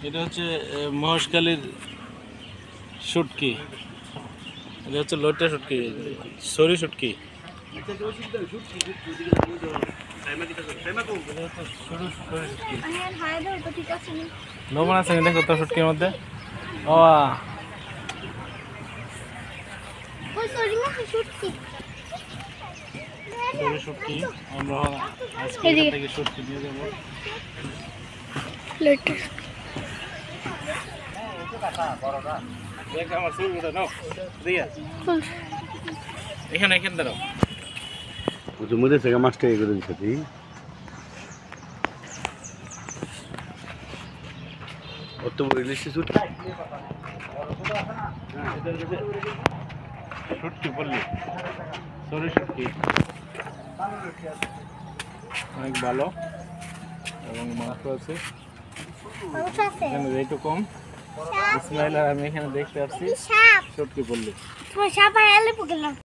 এটা হচ্ছে মহেশখালীর শুটকি, এটা হচ্ছে লইট্টা শুটকি, সরি শুটকি। লবণ আছে দেখো তো শুটকির মধ্যে। ও শুটকি, আমরা আজকে এখান থেকে শুটকি নিয়ে যাবো। এখানে এখানে দাঁড়াও, মধ্যে থেকে মাছটা এ করে দিচ্ছি। অত বড় ইলিশ শুটকি বললি, সরি শুটকি অনেক ভালো এবং মাংস আছে এখানে, রেটও কম। ইসমাইল আর আমি এখানে দেখতে আসছি শুটকি বললি।